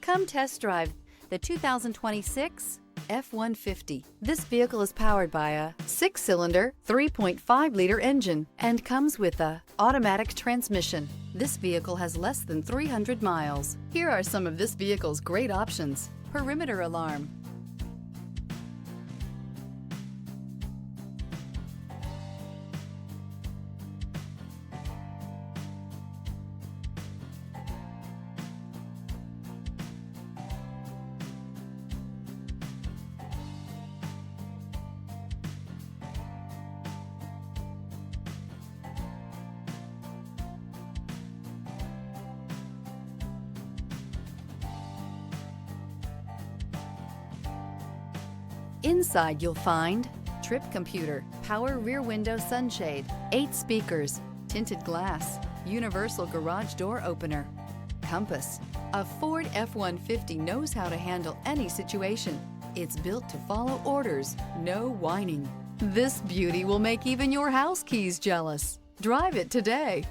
Come test drive the 2026 F-150. This vehicle is powered by a 6-cylinder, 3.5-liter engine and comes with a automatic transmission. This vehicle has less than 300 miles. Here are some of this vehicle's great options: perimeter alarm, Inside you'll find trip computer, power rear window sunshade, 8 speakers, tinted glass, universal garage door opener, compass. A Ford F-150 knows how to handle any situation. It's built to follow orders, no whining. This beauty will make even your house keys jealous. Drive it today.